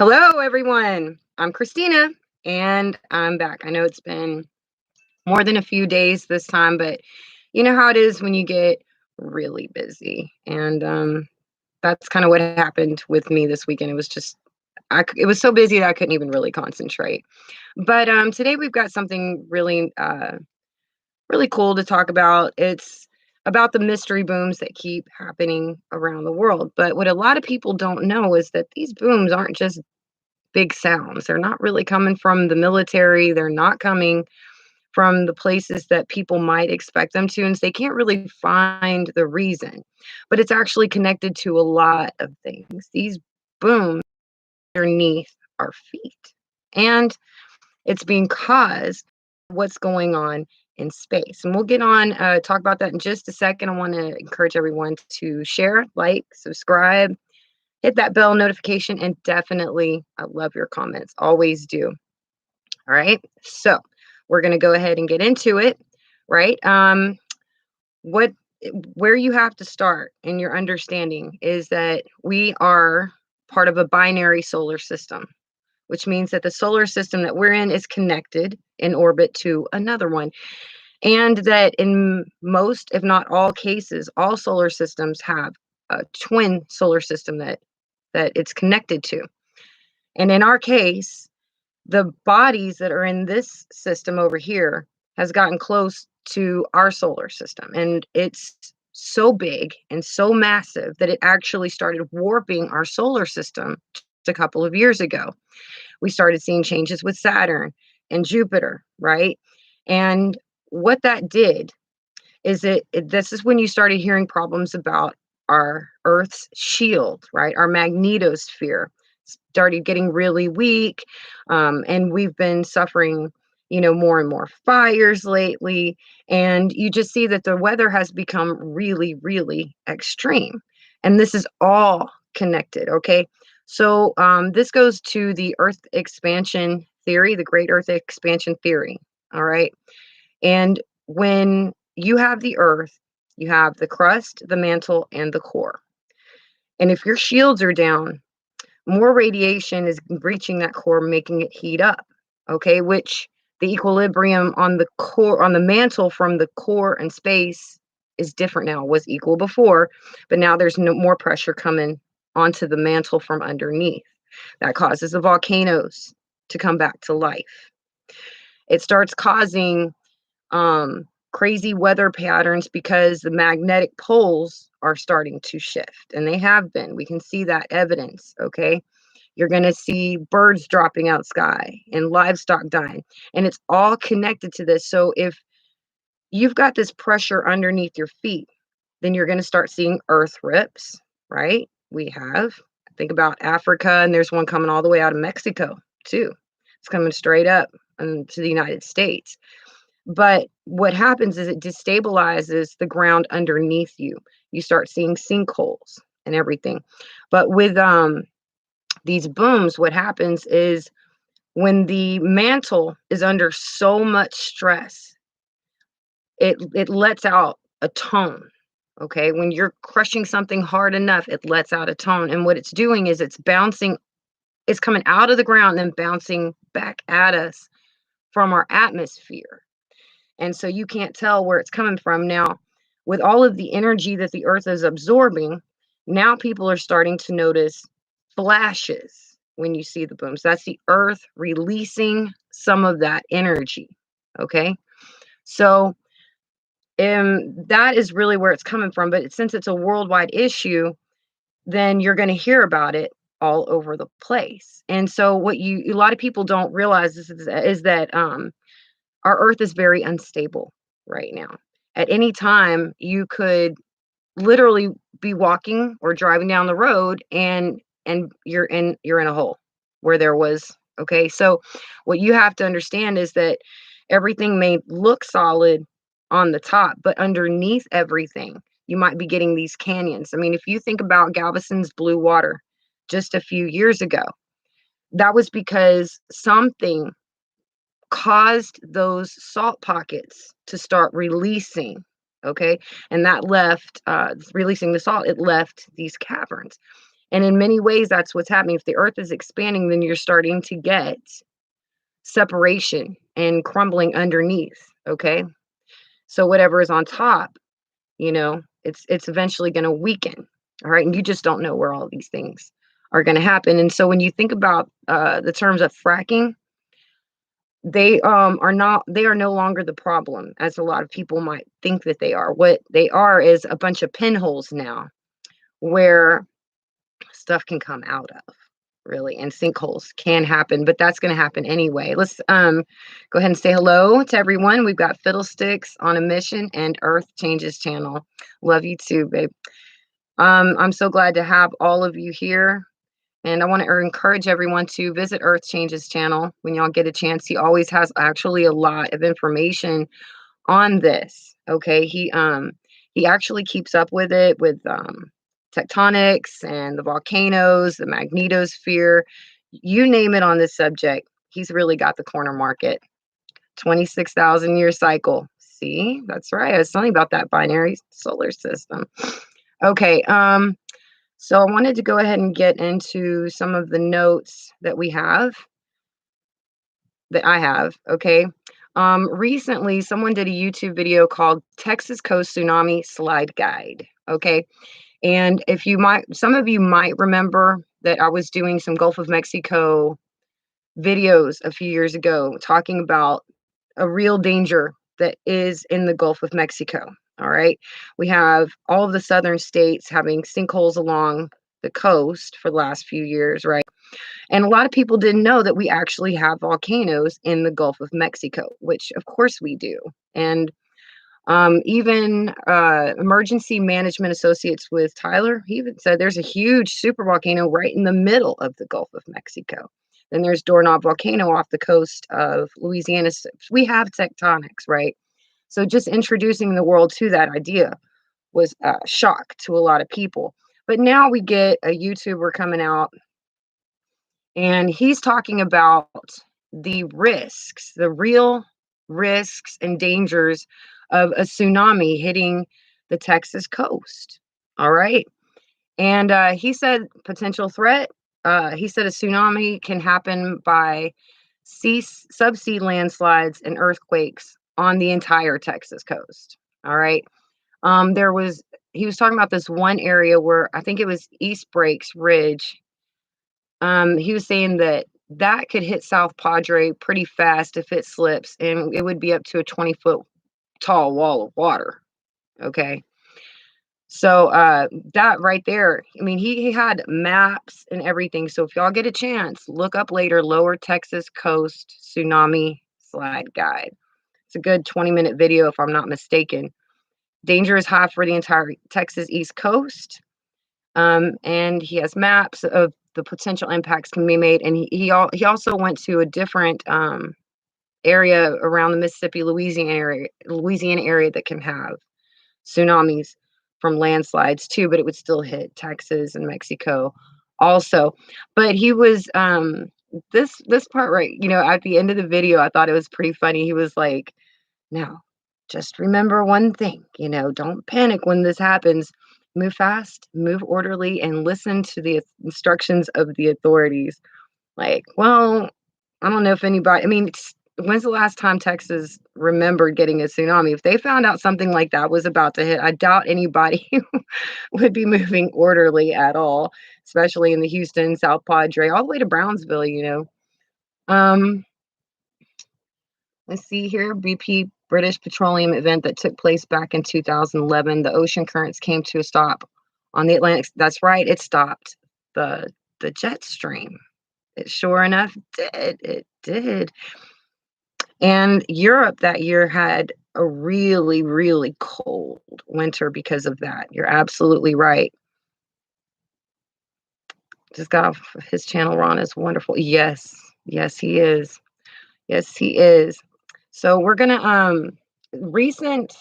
Hello, everyone. I'm Christina, and I'm back. I know it's been more than a few days this time, but you know how it is when you get really busy. And that's kind of what happened with me this weekend. It was just, it was so busy that I couldn't even really concentrate. But today we've got something really cool to talk about. It's about the mystery booms that keep happening around the world. But what a lot of people don't know is that these booms aren't just big sounds. They're not really coming from the military. They're not coming from the places that people might expect them to. And so they can't really find the reason. But it's actually connected to a lot of things. These booms underneath our feet. And it's being caused what's going on in space. And we'll get on, talk about that in just a second. I want to encourage everyone to share, like, subscribe, hit that bell notification, and definitely, I love your comments. Always do. All right. So we're going to go ahead and get into it, right? What, where you have to start in your understanding is that we are part of a binary solar system, which means that the solar system that we're in is connected in orbit to another one. And that in most, if not all cases, all solar systems have a twin solar system that it's connected to. And in our case, the bodies that are in this system over here has gotten close to our solar system. And it's so big and so massive that it actually started warping our solar system just a couple of years ago. We started seeing changes with Saturn and Jupiter, right? And what that did is this is when you started hearing problems about our Earth's shield, right? Our magnetosphere started getting really weak, and we've been suffering, more and more fires lately. And you just see that the weather has become really, really extreme, and this is all connected. Okay, so this goes to the Earth expansion theory, the Great Earth expansion theory. All right, and when you have the Earth, you have the crust, the mantle, and the core. And if your shields are down, more radiation is reaching that core, making it heat up. Okay, which the equilibrium on the core, on the mantle from the core and space is different now. It was equal before, but now there's no more pressure coming onto the mantle from underneath. That causes the volcanoes to come back to life. It starts causing crazy weather patterns because the magnetic poles are starting to shift, and they have been. We can see that evidence. Okay, you're going to see birds dropping out sky and livestock dying, and it's all connected to this. So if you've got this pressure underneath your feet, then you're going to start seeing earth rips, right? We have, think about Africa, and there's one coming all the way out of Mexico too. It's coming straight up to the United States. But what happens is it destabilizes the ground underneath you. You start seeing sinkholes and everything. But with these booms, what happens is when the mantle is under so much stress, it lets out a tone. Okay, when you're crushing something hard enough, it lets out a tone. And what it's doing is it's bouncing, it's coming out of the ground and bouncing back at us from our atmosphere. And so you can't tell where it's coming from. Now, with all of the energy that the earth is absorbing, now people are starting to notice flashes when you see the booms. That's the earth releasing some of that energy. Okay. So that is really where it's coming from. But since it's a worldwide issue, then you're going to hear about it all over the place. And so what a lot of people don't realize is that our earth is very unstable right now. At any time, you could literally be walking or driving down the road and you're in a hole where there was. Okay, so what you have to understand is that everything may look solid on the top, but underneath everything, you might be getting these canyons. I mean, if you think about Galveston's blue water just a few years ago, that was because something caused those salt pockets to start releasing. Okay, and that left releasing the salt, it left these caverns. And in many ways, that's what's happening. If the earth is expanding, then you're starting to get separation and crumbling underneath. Okay. So whatever is on top, it's eventually going to weaken. All right. And you just don't know where all these things are going to happen. And so when you think about the terms of fracking, they are no longer the problem, as a lot of people might think that they are. What they are is a bunch of pinholes now where stuff can come out of, really, and sinkholes can happen, but that's going to happen anyway. Let's go ahead and say hello to everyone. We've got Fiddlesticks on a Mission and Earth Changes channel. Love you too, babe. I'm so glad to have all of you here. And I want to encourage everyone to visit Earth Changes channel when y'all get a chance. He always has actually a lot of information on this. Okay. He actually keeps up with it with tectonics and the volcanoes, the magnetosphere, you name it on this subject. He's really got the corner market. 26,000 year cycle. See, that's right. I was telling you about that binary solar system. Okay. So I wanted to go ahead and get into some of the notes that I have. Okay. Recently, someone did a YouTube video called Texas Coast Tsunami Slide Guide. Okay. And some of you might remember that I was doing some Gulf of Mexico videos a few years ago talking about a real danger that is in the Gulf of Mexico. All right. We have all of the southern states having sinkholes along the coast for the last few years, right? And a lot of people didn't know that we actually have volcanoes in the Gulf of Mexico, which of course we do. And even Emergency Management Associates with Tyler, he even said there's a huge super volcano right in the middle of the Gulf of Mexico. Then there's Doorknob Volcano off the coast of Louisiana. We have tectonics, right? So just introducing the world to that idea was a shock to a lot of people. But now we get a YouTuber coming out and he's talking about the risks, the real risks and dangers of a tsunami hitting the Texas coast. All right. And he said potential threat. He said a tsunami can happen by subsea landslides and earthquakes on the entire Texas coast. All right. He was talking about this one area where I think it was East Breaks Ridge. He was saying that could hit South Padre pretty fast if it slips, and it would be up to a 20-foot tall wall of water. Okay. So that right there, I mean, he had maps and everything. So if y'all get a chance, look up later Lower Texas Coast Tsunami Slide Guide. It's a good 20-minute video if I'm not mistaken. Danger is high for the entire Texas East Coast. And he has maps of the potential impacts can be made. And he also went to a different area around the Mississippi, Louisiana area that can have tsunamis from landslides too, but it would still hit Texas and Mexico also. But he was this part right, at the end of the video, I thought it was pretty funny. He was like, now just remember one thing, don't panic when this happens. Move fast, move orderly, and listen to the instructions of the authorities. Like, well, I don't know if anybody, I mean, when's the last time Texas remembered getting a tsunami? If they found out something like that was about to hit, I doubt anybody would be moving orderly at all, especially in the Houston, South Padre, all the way to Brownsville. Let's see here, BP British Petroleum event that took place back in 2011. The ocean currents came to a stop on the Atlantic. That's right, it stopped the jet stream. It sure enough did. It did. And Europe that year had a really, really cold winter because of that. You're absolutely right. Just got off his channel. Ron is wonderful. Yes. Yes, he is. Yes, he is. So we're gonna recent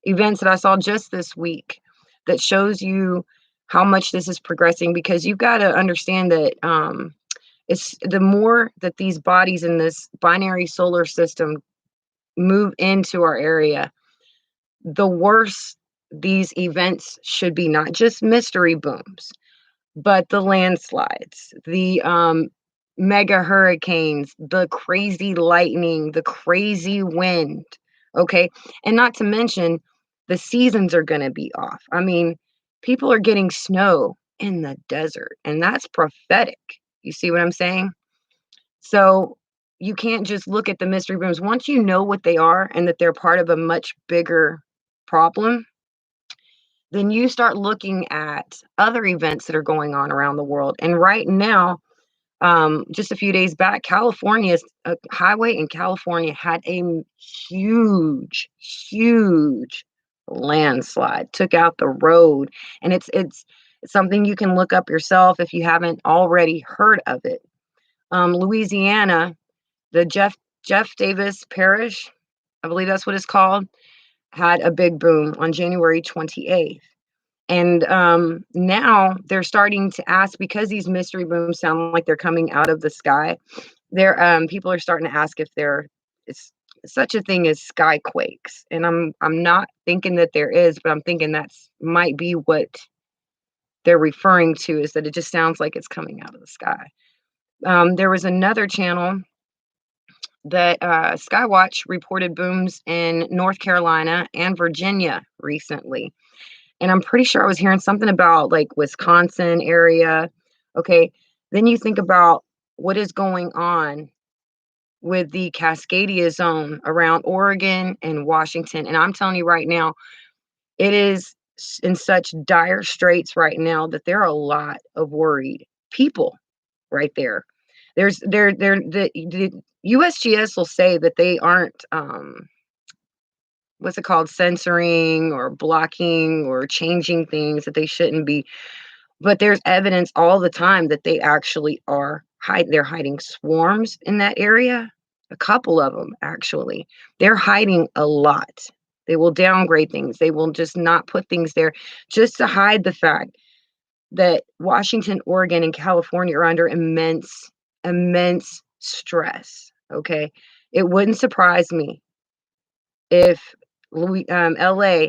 events that I saw just this week that shows you how much this is progressing, because you've got to understand that it's the more that these bodies in this binary solar system move into our area, the worse these events should be. Not just mystery booms, but the landslides, the mega hurricanes, the crazy lightning, the crazy wind, okay? And not to mention the seasons are going to be off. I mean, people are getting snow in the desert, and that's prophetic. You see what I'm saying? So you can't just look at the mystery rooms. Once you know what they are and that they're part of a much bigger problem, then you start looking at other events that are going on around the world. And right now, just a few days back, California's a highway in California had a huge, huge landslide, took out the road, and it's something you can look up yourself if you haven't already heard of it. Louisiana, the Jeff Davis Parish, I believe that's what it's called, had a big boom on January 28th. And now they're starting to ask because these mystery booms sound like they're coming out of the sky. They're people are starting to ask if there is such a thing as skyquakes. And I'm not thinking that there is, but I'm thinking that's might be what they're referring to is that it just sounds like it's coming out of the sky. There was another channel that Skywatch reported booms in North Carolina and Virginia recently. And I'm pretty sure I was hearing something about like Wisconsin area. Okay. Then you think about what is going on with the Cascadia zone around Oregon and Washington. And I'm telling you right now, it is in such dire straits right now that there are a lot of worried people right there. The USGS will say that they aren't what's it called, censoring or blocking or changing things that they shouldn't be. But there's evidence all the time that they actually are they're hiding swarms in that area. A couple of them actually. They're hiding a lot. They will downgrade things. They will just not put things there just to hide the fact that Washington, Oregon, and California are under immense, immense stress. Okay. It wouldn't surprise me if LA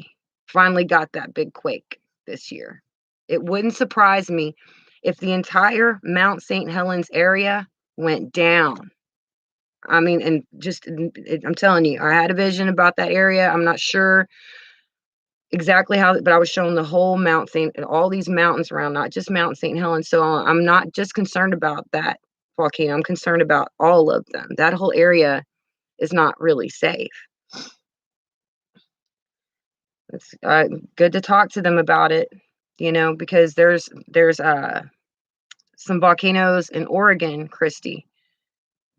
finally got that big quake this year. It wouldn't surprise me if the entire Mount St. Helens area went down. I mean, and just, I'm telling you, I had a vision about that area. I'm not sure exactly how, but I was shown the whole Mount St. all these mountains around, not just Mount St. Helens. So I'm not just concerned about that volcano. I'm concerned about all of them. That whole area is not really safe. It's good to talk to them about it, because there's some volcanoes in Oregon, Christy,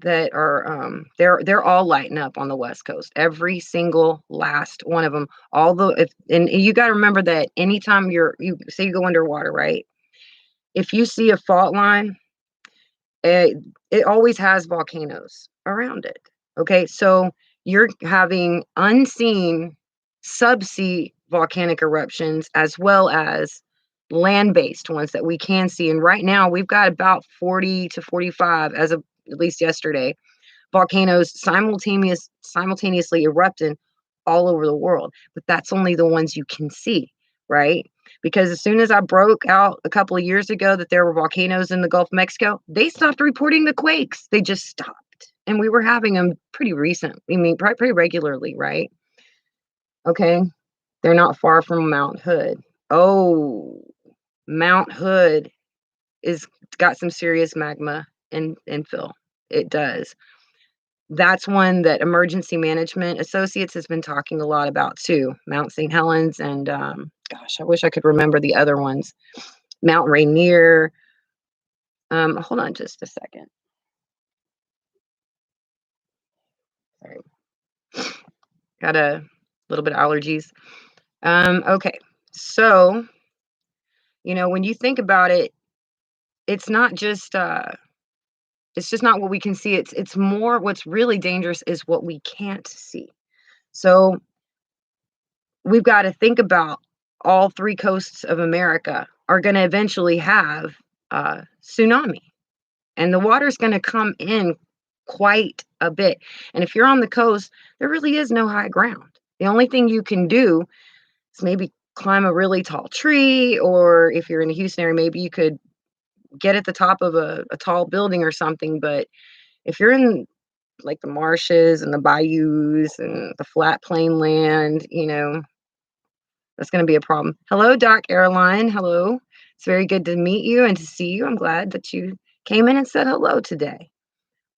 that are they're all lighting up on the West Coast. Every single last one of them. Although if and you got to remember that anytime you say you go underwater, right? If you see a fault line, it always has volcanoes around it. Okay, so you're having unseen subsea volcanic eruptions as well as land-based ones that we can see. And right now we've got about 40 to 45 as of at least yesterday volcanoes simultaneously erupting all over the world. But that's only the ones you can see, right? Because as soon as I broke out a couple of years ago that there were volcanoes in the Gulf of Mexico, they stopped reporting the quakes. They just stopped. And we were having them pretty recent. I mean, pretty regularly, right? Okay. They're not far from Mount Hood. Oh, Mount Hood is got some serious magma and fill. It does. That's one that Emergency Management Associates has been talking a lot about too. Mount St. Helens and gosh, I wish I could remember the other ones. Mount Rainier. Hold on just a second. Sorry. Got a little bit of allergies. Okay. So, when you think about it, it's not just it's just not what we can see. It's more what's really dangerous is what we can't see. So we've got to think about all three coasts of America are going to eventually have a tsunami, and the water's going to come in quite a bit. And if you're on the coast, there really is no high ground. The only thing you can do is maybe climb a really tall tree, or if you're in the Houston area, maybe you could get at the top of a tall building or something, but if you're in like the marshes and the bayous and the flat plain land, that's going to be a problem. Hello, Doc Airline. Hello. It's very good to meet you and to see you. I'm glad that you came in and said hello today.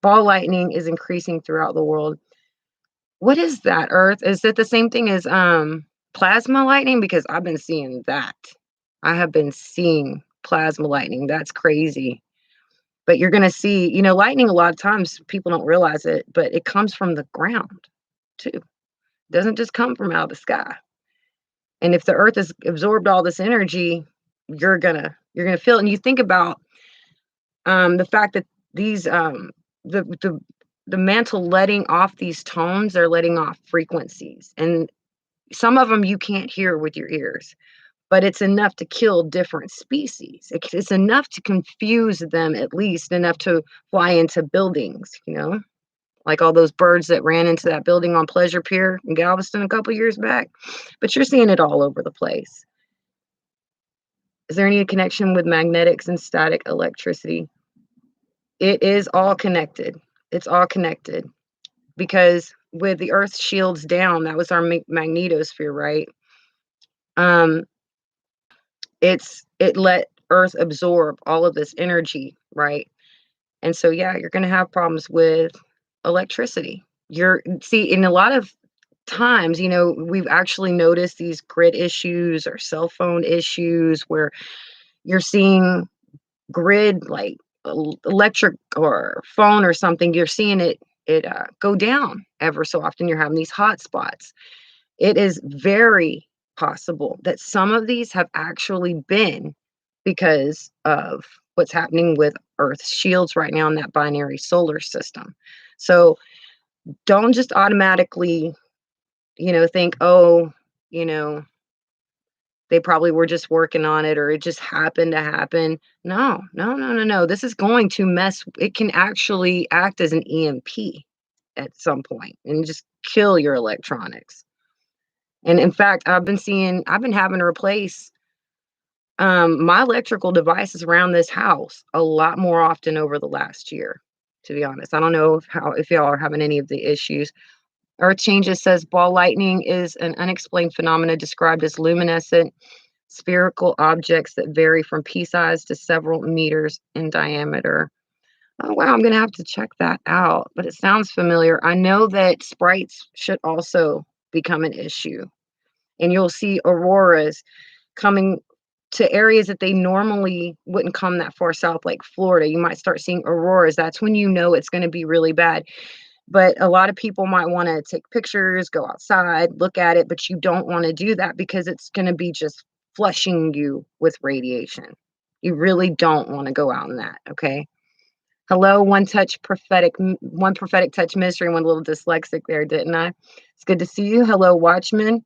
Ball lightning is increasing throughout the world. What is that, Earth? Is it the same thing as plasma lightning? Because I've been seeing that. I have been seeing plasma lightning. That's crazy. But you're gonna see, lightning a lot of times people don't realize it, but it comes from the ground too. It doesn't just come from out of the sky. And if the earth has absorbed all this energy, you're gonna feel it. And you think about the fact that these the mantle letting off these tones, they're letting off frequencies. And some of them you can't hear with your ears, but it's enough to kill different species. It's enough to confuse them, at least enough to fly into buildings, like all those birds that ran into that building on Pleasure Pier in Galveston a couple years back. But you're seeing it all over the place. Is there any connection with magnetics and static electricity? It is all connected. It's all connected because with the Earth's shields down, that was our magnetosphere, right? Um, it let Earth absorb all of this energy, right? And so, yeah, you're going to have problems with electricity. In a lot of times, we've actually noticed these grid issues or cell phone issues where you're seeing grid like electric or phone or something. You're seeing it go down ever so often. You're having these hot spots. It is very possible that some of these have actually been because of what's happening with Earth's shields right now in that binary solar system. So don't just automatically, think, oh, you know, they probably were just working on it or it just happened to happen. No, no, no, no, no. This is going to it can actually act as an EMP at some point and just kill your electronics. And in fact, I've been having to replace my electrical devices around this house a lot more often over the last year, to be honest. I don't know if y'all are having any of the issues. Earth Changes says ball lightning is an unexplained phenomena described as luminescent spherical objects that vary from pea-size to several meters in diameter. Oh, wow, I'm gonna have to check that out, but it sounds familiar. I know that sprites should also become an issue, and you'll see auroras coming to areas that they normally wouldn't come that far south, like Florida. You might start seeing auroras. That's when you know it's gonna be really bad. But a lot of people might wanna take pictures, go outside, look at it, but you don't wanna do that because it's gonna be just flushing you with radiation. You really don't wanna go out in that, okay? Hello, one prophetic touch mystery, one little dyslexic there, didn't I? It's good to see you. Hello, Watchman.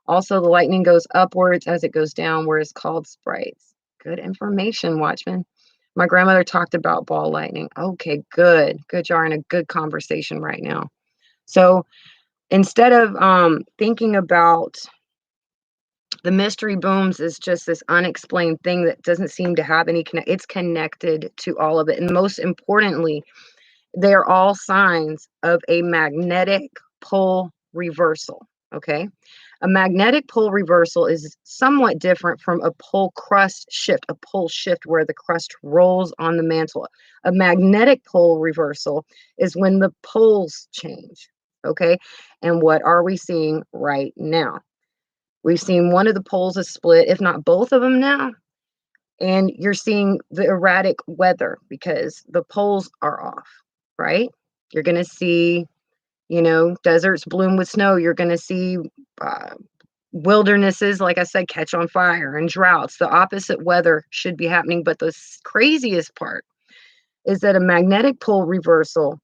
Also, the lightning goes upwards as it goes down, where it's called sprites. Good information, Watchman. My grandmother talked about ball lightning. Okay, good. Good. You're in a good conversation right now. So instead of thinking about the mystery booms is just this unexplained thing that doesn't seem to have any it's connected to all of it. And most importantly, they are all signs of a magnetic pole reversal. Okay. A magnetic pole reversal is somewhat different from a pole crust shift, a pole shift where the crust rolls on the mantle. A magnetic pole reversal is when the poles change. Okay. And what are we seeing right now? We've seen one of the poles is split, if not both of them now. And you're seeing the erratic weather because the poles are off, right? You're going to see, deserts bloom with snow. You're going to see wildernesses, like I said, catch on fire and droughts. The opposite weather should be happening. But the craziest part is that a magnetic pole reversal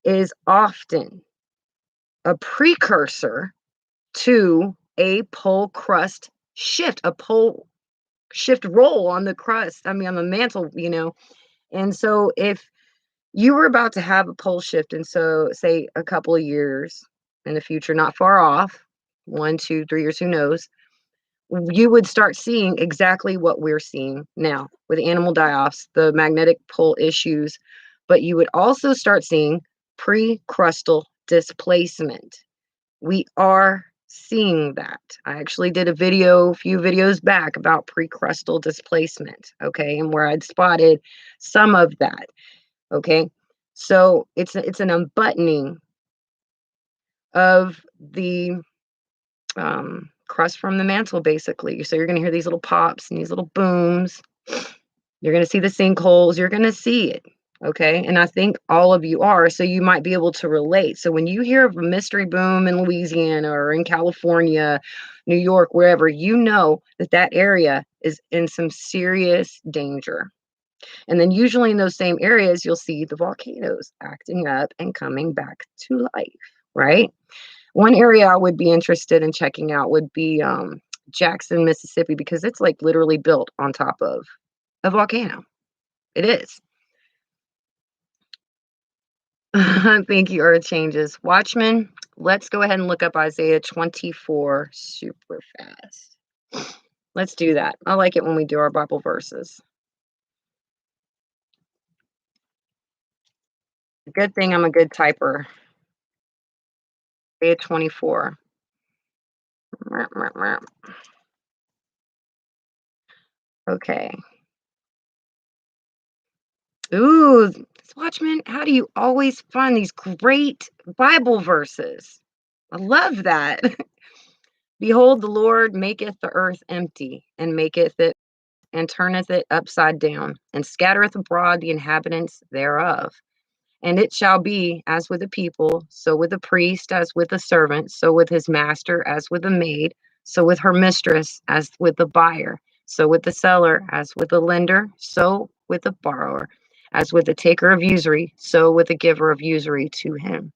is often a precursor to a pole crust shift, a pole shift roll on the crust, on the mantle, And so if you were about to have a pole shift, and so say a couple of years in the future, not far off, 1, 2, 3 years, who knows? you would start seeing exactly what we're seeing now with animal die-offs, the magnetic pole issues, but you would also start seeing pre-crustal displacement. We are seeing that. I actually did a few videos back about pre-crustal displacement, okay, and where I'd spotted some of that, okay? So it's an unbuttoning of the crust from the mantle, basically. So you're going to hear these little pops and these little booms. You're going to see the sinkholes. You're going to see it. Okay. And I think all of you are. So you might be able to relate. So when you hear of a mystery boom in Louisiana or in California, New York, wherever, you know that that area is in some serious danger. And then usually in those same areas, you'll see the volcanoes acting up and coming back to life, right? One area I would be interested in checking out would be Jackson, Mississippi, because it's like literally built on top of a volcano. It is. Thank you, Earth Changes. Watchmen, let's go ahead and look up Isaiah 24 super fast. Let's do that. I like it when we do our Bible verses. Good thing I'm a good typer. Isaiah 24. Okay. Ooh, Watchman, how do you always find these great Bible verses? I love that. Behold, the Lord maketh the earth empty, and maketh it, and turneth it upside down, and scattereth abroad the inhabitants thereof. And it shall be as with the people, so with the priest, as with the servant, so with his master, as with the maid, so with her mistress, as with the buyer, so with the seller, as with the lender, so with the borrower, as with the taker of usury, so with the giver of usury to him.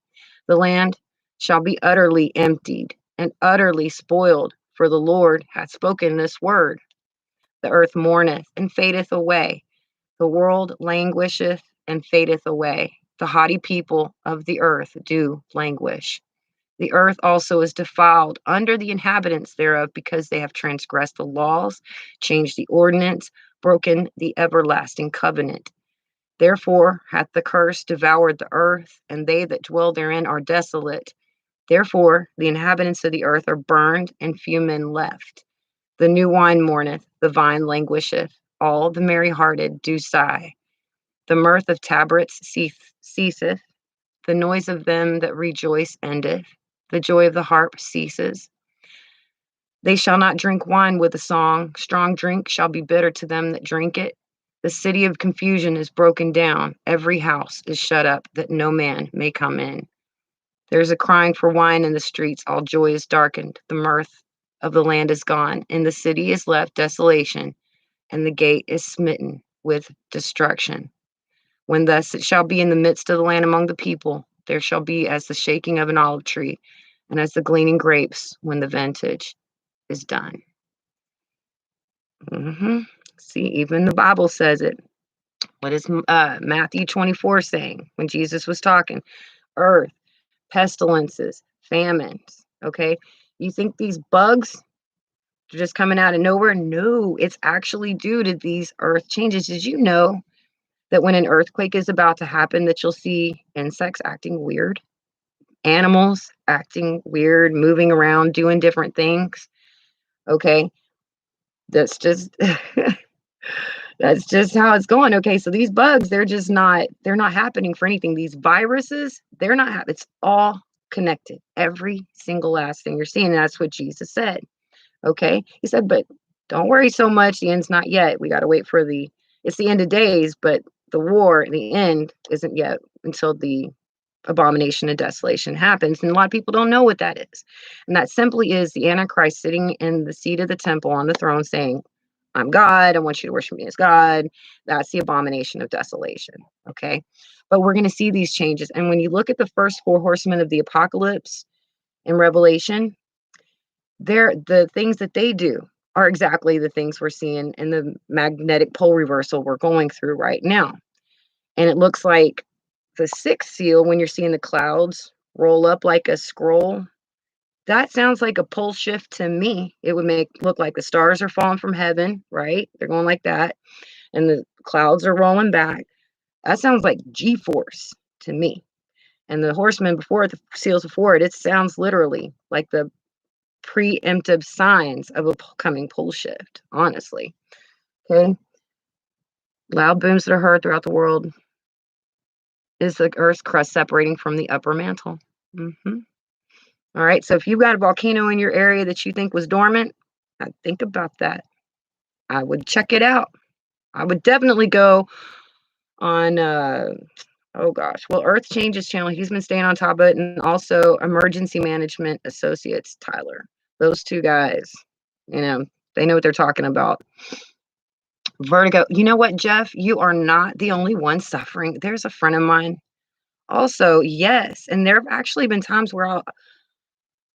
The land shall be utterly emptied and utterly spoiled, for the Lord hath spoken this word. The earth mourneth and fadeth away, the world languisheth and fadeth away. The haughty people of the earth do languish. The earth also is defiled under the inhabitants thereof, because they have transgressed the laws, changed the ordinance, broken the everlasting covenant. Therefore hath the curse devoured the earth, and they that dwell therein are desolate. Therefore the inhabitants of the earth are burned, and few men left. The new wine mourneth, the vine languisheth, all the merry-hearted do sigh. The mirth of tabrets ceaseth, the noise of them that rejoice endeth, the joy of the harp ceases. They shall not drink wine with a song, strong drink shall be bitter to them that drink it. The city of confusion is broken down, every house is shut up, that no man may come in. There is a crying for wine in the streets, all joy is darkened, the mirth of the land is gone, and the city is left desolation, and the gate is smitten with destruction. When thus it shall be in the midst of the land among the people, there shall be as the shaking of an olive tree, and as the gleaning grapes when the vintage is done. See, even the Bible says it. What is Matthew 24 saying when Jesus was talking? Earth, pestilences, famines. Okay. You think these bugs are just coming out of nowhere? No, it's actually due to these earth changes. Did you know that when an earthquake is about to happen, that you'll see insects acting weird, animals acting weird, moving around, doing different things? Okay, that's just that's just how it's going. Okay, so these bugs, they're not happening for anything. These viruses, they're not it's all connected. Every single last thing you're seeing. That's what Jesus said. Okay, he said, but don't worry so much. The end's not yet. We got to wait for it's the end of days, but the war, the end isn't yet until the abomination of desolation happens. And a lot of people don't know what that is. And that simply is the Antichrist sitting in the seat of the temple on the throne saying, I'm God. I want you to worship me as God. That's the abomination of desolation. Okay. But we're going to see these changes. And when you look at the first four horsemen of the apocalypse in Revelation, the things that they do are exactly the things we're seeing in the magnetic pole reversal we're going through right now. And it looks like the sixth seal, when you're seeing the clouds roll up like a scroll, That sounds like a pole shift to me. It would make look like the stars are falling from heaven, right? They're going like that, and the clouds are rolling back. That sounds like G-force to me. And the horsemen before it, the seals before it, it sounds literally like the preemptive signs of a coming pole shift, honestly. Okay. Loud booms that are heard throughout the world is the Earth's crust separating from the upper mantle. Hmm. All right. So if you've got a volcano in your area that you think was dormant, I'd think about that. I would check it out. I would definitely go on oh gosh, well, Earth Changes channel. He's been staying on top of it, and also Emergency Management Associates, Tyler. Those two guys, you know, they know what they're talking about. Vertigo. You know what, Jeff? You are not the only one suffering. There's a friend of mine also, yes, and there have actually been times where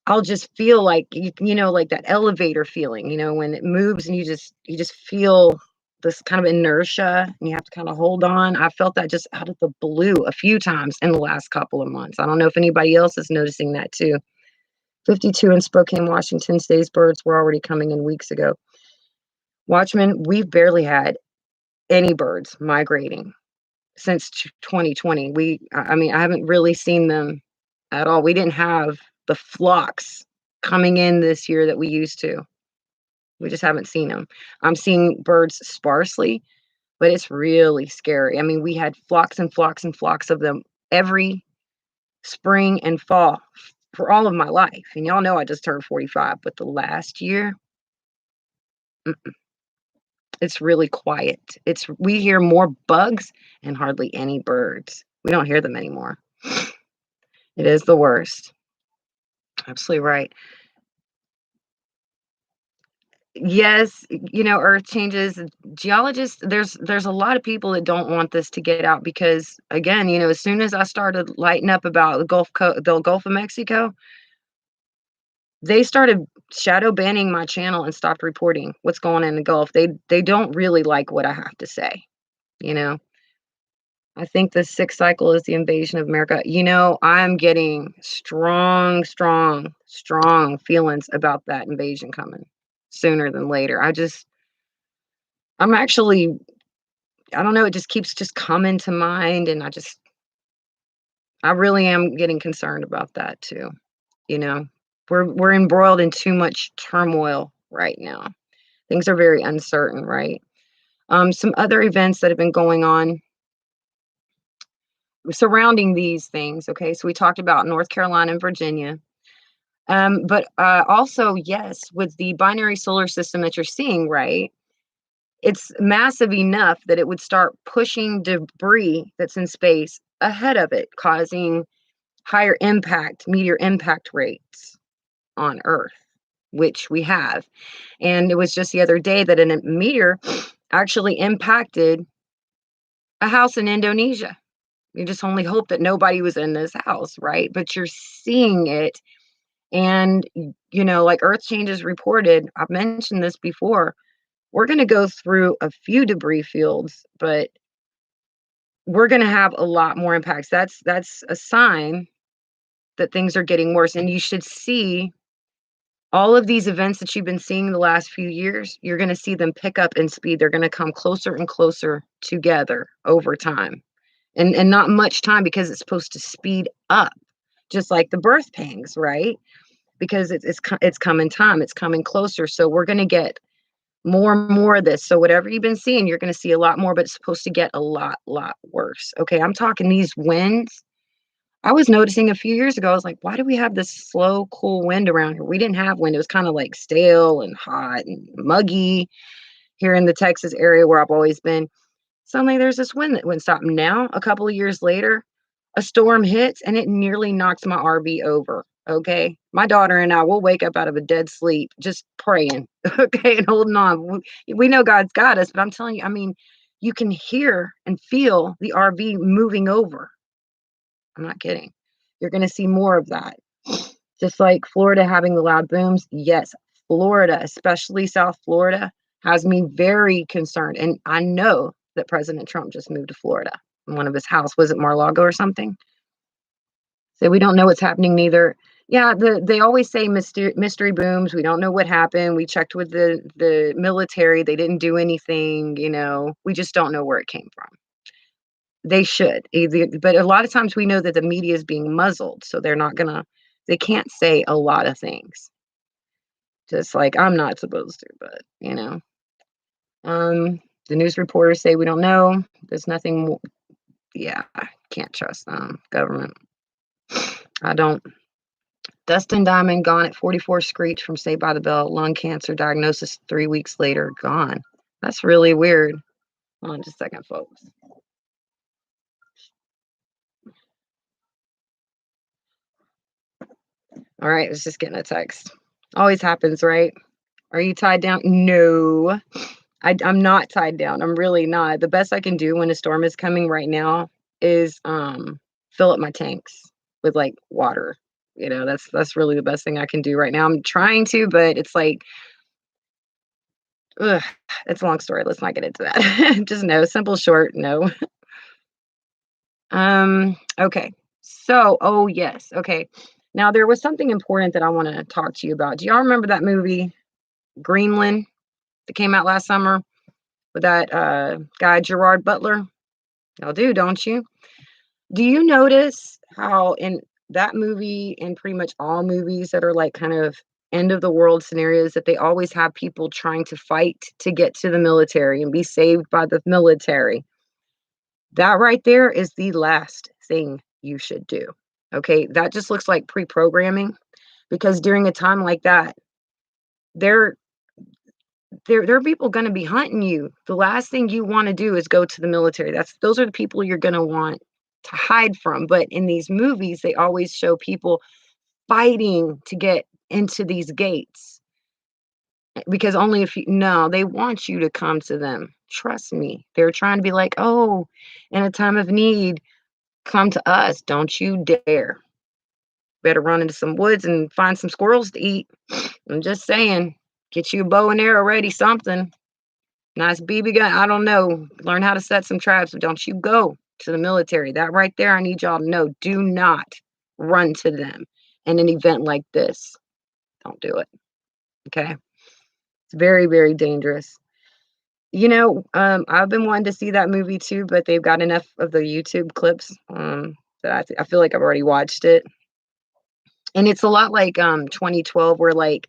I'll just feel like you know, like that elevator feeling, you know, when it moves and you just feel this kind of inertia and you have to kind of hold on. I felt that just out of the blue a few times in the last couple of months. I don't know if anybody else is noticing that too. 52 in Spokane, Washington. Today's birds were already coming in weeks ago. Watchmen, we've barely had any birds migrating since 2020. I mean, I haven't really seen them at all. We didn't have the flocks coming in this year that we used to. We just haven't seen them. I'm seeing birds sparsely, but it's really scary. I mean, we had flocks and flocks and flocks of them every spring and fall for all of my life. And y'all know I just turned 45, but the last year, mm, it's really quiet. We hear more bugs and hardly any birds. We don't hear them anymore. It is the worst. Absolutely right. Yes, you know, earth changes. Geologists, there's a lot of people that don't want this to get out because again, you know, as soon as I started lighting up about the Gulf of Mexico, they started shadow banning my channel and stopped reporting what's going on in the Gulf. They don't really like what I have to say, you know. I think the sixth cycle is the invasion of America. You know, I'm getting strong, strong, strong feelings about that invasion coming sooner than later. I'm actually, I don't know, it just keeps just coming to mind. And I really am getting concerned about that too. You know, we're embroiled in too much turmoil right now. Things are very uncertain, right? Some other events that have been going on surrounding these things. Okay, so we talked about North Carolina and Virginia, but also yes, with the binary solar system that you're seeing, right? It's massive enough that it would start pushing debris that's in space ahead of it, causing higher impact, meteor impact rates on Earth, which we have. And it was just the other day that a meteor actually impacted a house in Indonesia. You just only hope that nobody was in this house, right? But you're seeing it. And, you know, like Earth Changes reported, I've mentioned this before, we're going to go through a few debris fields, but we're going to have a lot more impacts. That's a sign that things are getting worse. And you should see all of these events that you've been seeing the last few years, you're going to see them pick up in speed. They're going to come closer and closer together over time. And not much time because it's supposed to speed up, just like the birth pangs, right? Because it's coming time, it's coming closer. So we're going to get more and more of this. So whatever you've been seeing, you're going to see a lot more, but it's supposed to get a lot worse. Okay, I'm talking these winds. I was noticing a few years ago, I was like, why do we have this slow, cool wind around here? We didn't have wind. It was kind of like stale and hot and muggy here in the Texas area where I've always been. Suddenly there's this wind that wouldn't stop. Now, a couple of years later, a storm hits and it nearly knocks my RV over. Okay. My daughter and I will wake up out of a dead sleep just praying. Okay. And holding on. We know God's got us, but I'm telling you, I mean, you can hear and feel the RV moving over. I'm not kidding. You're going to see more of that. Just like Florida having the loud booms. Yes, Florida, especially South Florida, has me very concerned. And I know that President Trump just moved to Florida in one of his house. Was it Mar-a-Lago or something? So we don't know what's happening neither. Yeah, they always say mystery booms. We don't know what happened. We checked with the military. They didn't do anything, you know. We just don't know where it came from. They should. But a lot of times we know that the media is being muzzled, so they can't say a lot of things. Just like I'm not supposed to, but um the news reporters say we don't know. There's nothing yeah, I can't trust government. I don't. Dustin Diamond gone at 44, screech from Saved by the Bell, lung cancer diagnosis 3 weeks later, gone. That's really weird. Hold on just a second, folks. All right, let's just getting a text. Always happens, right? Are you tied down? No, I'm not tied down. I'm really not. The best I can do when a storm is coming right now is fill up my tanks with like water. That's really the best thing I can do right now. I'm trying to, but it's like, ugh, it's a long story. Let's not get into that. Just no, simple, short, no. Okay. So, oh yes, okay. Now there was something important that I want to talk to you about. Do y'all remember that movie Greenland that came out last summer with that guy Gerard Butler? Y'all do, don't you? Do you notice how in that movie and pretty much all movies that are like kind of end of the world scenarios that they always have people trying to fight to get to the military and be saved by the military? That right there is the last thing you should do. Okay, that just looks like pre-programming because during a time like that, there there are people going to be hunting you. The last thing you want to do is go to the military. Those are the people you're going to want to hide from. But in these movies, they always show people fighting to get into these gates because only if you no, they want you to come to them. Trust me. They're trying to be like, "Oh, in a time of need, come to us. Don't you dare. Better run into some woods and find some squirrels to eat." I'm just saying, get you a bow and arrow ready, something. Nice BB gun. I don't know. Learn how to set some traps, but don't you go to the military. That right there, I need y'all to know. Do not run to them in an event like this. Don't do it. Okay. It's very, very dangerous. I've been wanting to see that movie too, but they've got enough of the YouTube clips that I feel like I've already watched it. And it's a lot like 2012, where like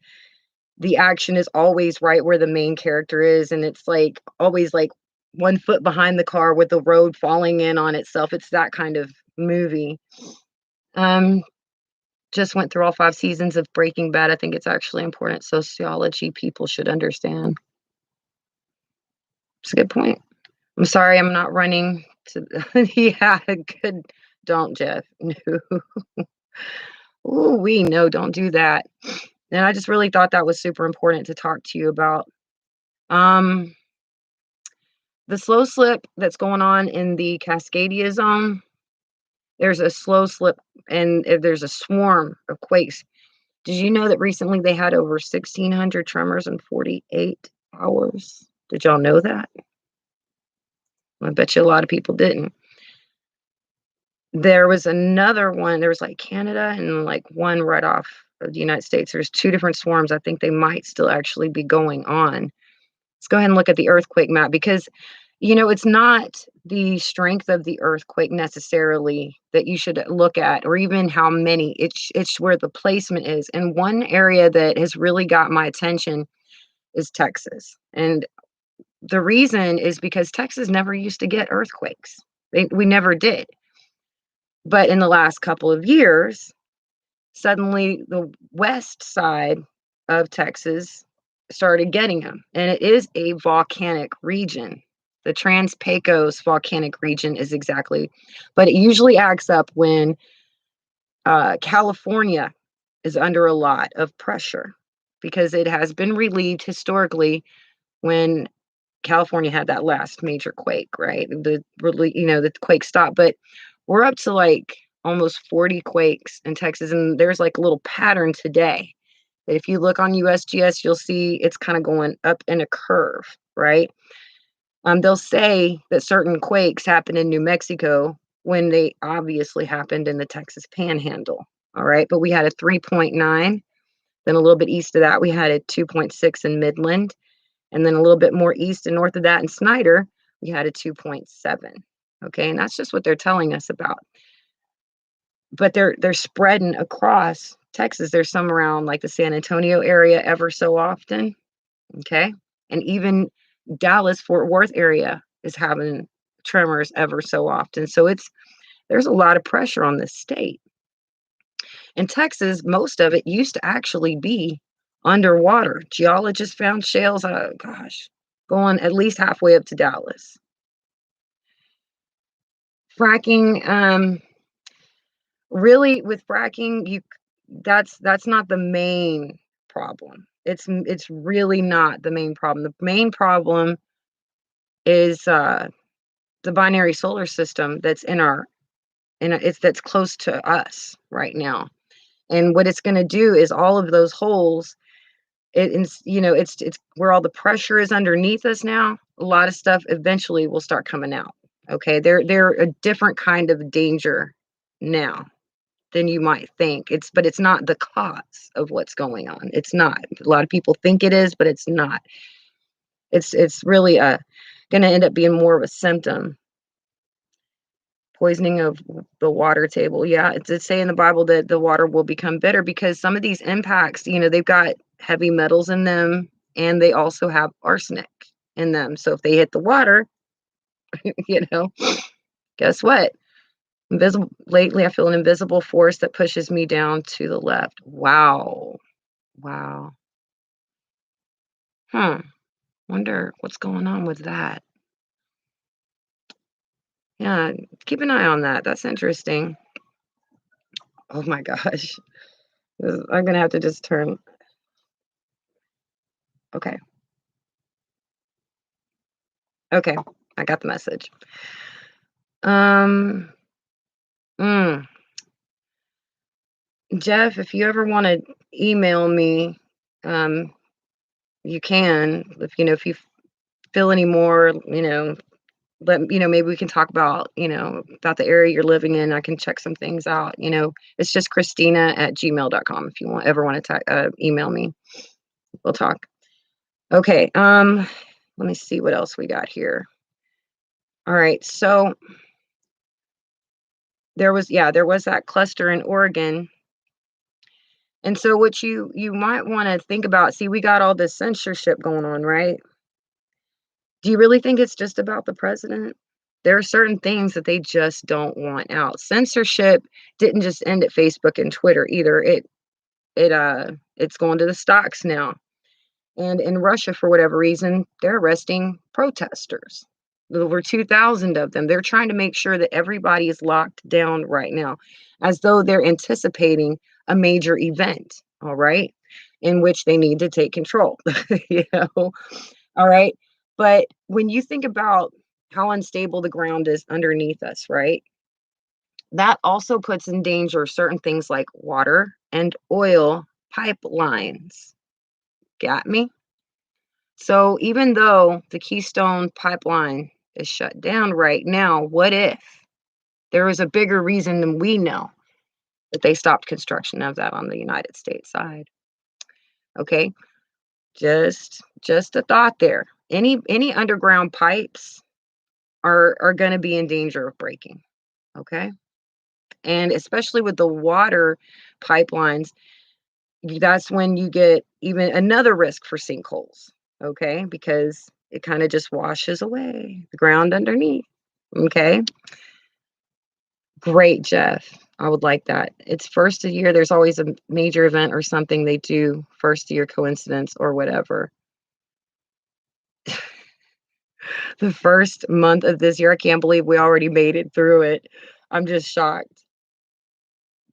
the action is always right where the main character is, and it's like always like 1 foot behind the car with the road falling in on itself. It's that kind of movie. Um, just went through all 5 seasons of Breaking Bad. I think it's actually important sociology people should understand. It's a good point. I'm sorry, I'm not running to. Yeah, good. Don't, Jeff. No. Ooh, we no, don't do that. And I just really thought that was super important to talk to you about. Um, the slow slip that's going on in the Cascadia zone, there's a slow slip and there's a swarm of quakes. Did you know that recently they had over 1,600 tremors in 48 hours? Did y'all know that? I bet you a lot of people didn't. There was another one. There was like Canada and like one right off of the United States. There's two different swarms. I think they might still actually be going on. Let's go ahead and look at the earthquake map because, it's not the strength of the earthquake necessarily that you should look at, or even how many. It's where the placement is. And one area that has really got my attention is Texas. And the reason is because Texas never used to get earthquakes. We never did. But in the last couple of years, suddenly the west side of Texas started getting them, and it is a volcanic region. The Trans-Pecos volcanic region is exactly, but it usually acts up when California is under a lot of pressure because it has been relieved historically when California had that last major quake, right? The quake stopped, but we're up to like almost 40 quakes in Texas, and there's like a little pattern today. If you look on USGS, you'll see it's kind of going up in a curve, right? They'll say that certain quakes happen in New Mexico when they obviously happened in the Texas Panhandle. All right. But we had a 3.9. Then a little bit east of that, we had a 2.6 in Midland. And then a little bit more east and north of that in Snyder, we had a 2.7. Okay. And that's just what they're telling us about. But they're spreading across Texas. There's some around like the San Antonio area ever so often. Okay. And even Dallas, Fort Worth area is having tremors ever so often. So there's a lot of pressure on this state. In Texas, most of it used to actually be underwater. Geologists found shales, gosh, going at least halfway up to Dallas. Fracking, really with fracking, that's not the main problem. It's really not the main problem. The main problem is the binary solar system that's that's close to us right now. And what it's going to do is all of those holes, it's where all the pressure is underneath us now. A lot of stuff eventually will start coming out. Okay, they're a different kind of danger now than you might think. But it's not the cause of what's going on. It's not. A lot of people think it is, but it's not. It's really going to end up being more of a symptom. Poisoning of the water table. Yeah, it did say in the Bible that the water will become bitter because some of these impacts, they've got heavy metals in them and they also have arsenic in them. So if they hit the water, you know, guess what? Invisible lately I feel an invisible force that pushes me down to the left. Wow. Wow. Huh. Wonder what's going on with that. Yeah, keep an eye on that. That's interesting. Oh my gosh. I'm gonna have to just turn. Okay. Okay. I got the message. Um, mm, Jeff, if you ever want to email me, um, you can. If you feel any more, maybe we can talk about the area you're living in. I can check some things out. It's just Christina@gmail.com. If you ever want to email me, we'll talk. Okay. Let me see what else we got here. All right. So there was that cluster in Oregon. And so what you might want to think about, see, we got all this censorship going on, right? Do you really think it's just about the president? There are certain things that they just don't want out. Censorship didn't just end at Facebook and Twitter either. It's going to the stocks now. And in Russia, for whatever reason, they're arresting protesters. Over 2,000 of them. They're trying to make sure that everybody is locked down right now, as though they're anticipating a major event, all right, in which they need to take control. you know, all right. But when you think about how unstable the ground is underneath us, right, that also puts in danger certain things like water and oil pipelines. Got me? So even though the Keystone pipeline is shut down right now, what if there was a bigger reason than we know that they stopped construction of that on the United States side? Okay, just a thought there. Any underground pipes are going to be in danger of breaking. Okay, and especially with the water pipelines, that's when you get even another risk for sinkholes. Okay, because it kind of just washes away the ground underneath. Okay. Great, Jeff. I would like that. It's first of year. There's always a major event or something they do, first year coincidence or whatever. The first month of this year, I can't believe we already made it through it. I'm just shocked.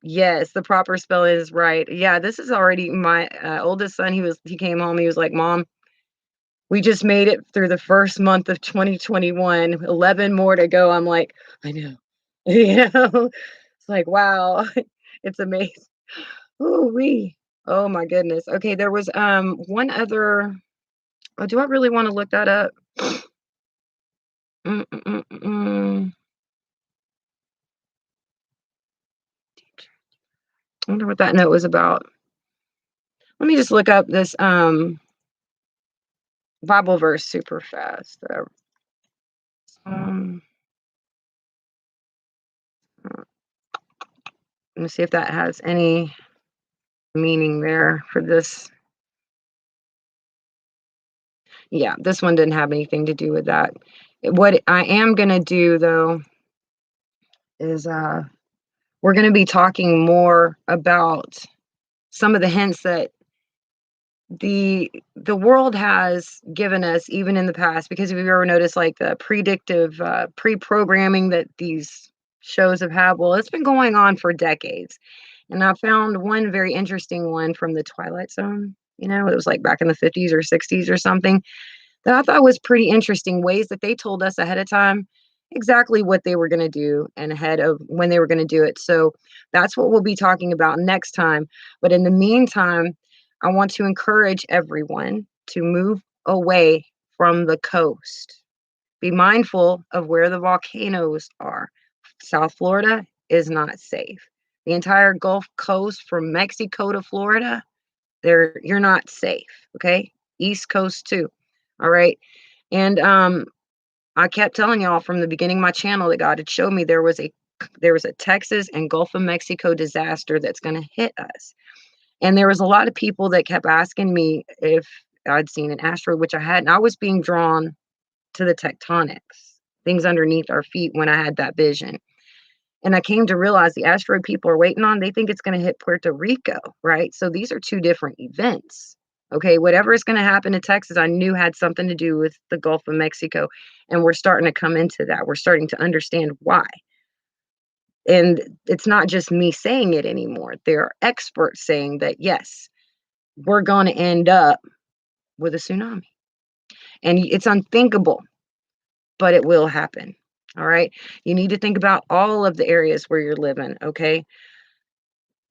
Yes, the proper spell is right. Yeah, this is already my oldest son. He came home. He was like, "Mom, we just made it through the first month of 2021. 11 more to go." I'm like, I know. It's like, wow, it's amazing. Ooh wee. Oh my goodness. Okay, there was one other. Oh, do I really want to look that up? Mm, mm, mm, mm, mm. wonder what that note was about. Let me just look up this Bible verse super fast. Um, let me see if that has any meaning there for this. Yeah, this one didn't have anything to do with that. What I am gonna do though is we're gonna be talking more about some of the hints that the world has given us even in the past, because if you've ever noticed like the predictive pre-programming that these shows have had, well, it's been going on for decades. And I found one very interesting one from the Twilight Zone. It was like back in the 50s or 60s or something, that I thought was pretty interesting, ways that they told us ahead of time exactly what they were going to do and ahead of when they were going to do it. So that's what we'll be talking about next time. But in the meantime, I want to encourage everyone to move away from the coast. Be mindful of where the volcanoes are. South Florida is not safe. The entire Gulf Coast from Mexico to Florida, you're not safe. Okay. East Coast too. All right. And I kept telling y'all from the beginning of my channel that God had showed me there was a Texas and Gulf of Mexico disaster that's going to hit us. And there was a lot of people that kept asking me if I'd seen an asteroid, which I hadn't. I was being drawn to the tectonics, things underneath our feet when I had that vision. And I came to realize the asteroid people are waiting on, they think it's going to hit Puerto Rico, right? So these are two different events. Okay, whatever is going to happen to Texas, I knew had something to do with the Gulf of Mexico. And we're starting to come into that. We're starting to understand why. And it's not just me saying it anymore. There are experts saying that, yes, we're going to end up with a tsunami. And it's unthinkable, but it will happen. All right. You need to think about all of the areas where you're living. Okay.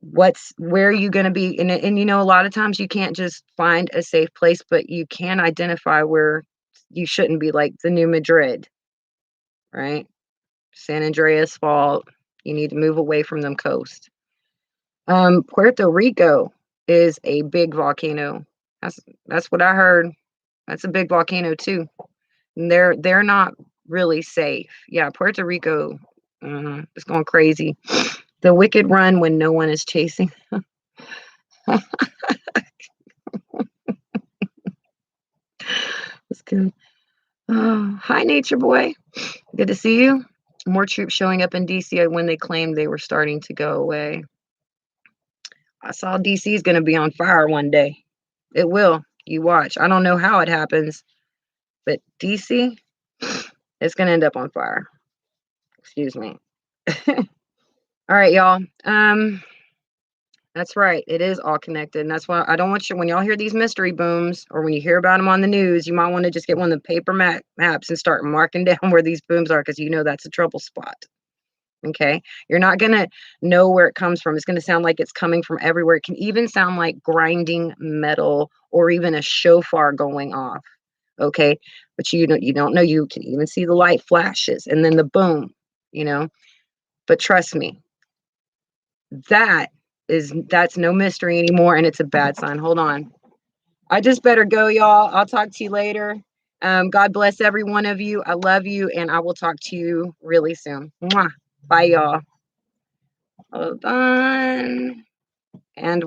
Where are you going to be? And a lot of times you can't just find a safe place, but you can identify where you shouldn't be, like the New Madrid, right? San Andreas Fault. You need to move away from them coast. Puerto Rico is a big volcano. That's what I heard. That's a big volcano too. And they're not really safe. Yeah, Puerto Rico is going crazy. The wicked run when no one is chasing. That's good. Oh, hi, Nature Boy. Good to see you. More troops showing up in DC when they claimed they were starting to go away. I saw DC is going to be on fire one day. It will. You watch. I don't know how it happens, but DC is going to end up on fire. Excuse me. All right, y'all. That's right. It is all connected. And that's why I don't want you, when y'all hear these mystery booms or when you hear about them on the news, you might want to just get one of the paper maps and start marking down where these booms are, because that's a trouble spot. Okay. You're not going to know where it comes from. It's going to sound like it's coming from everywhere. It can even sound like grinding metal or even a shofar going off. Okay. But you don't know. You can even see the light flashes and then the boom, but trust me, that's no mystery anymore, and it's a bad sign. Hold on. I just better go, y'all. I'll talk to you later. God bless every one of you. I love you, and I will talk to you really soon. Mwah. Bye, y'all. Hold on. And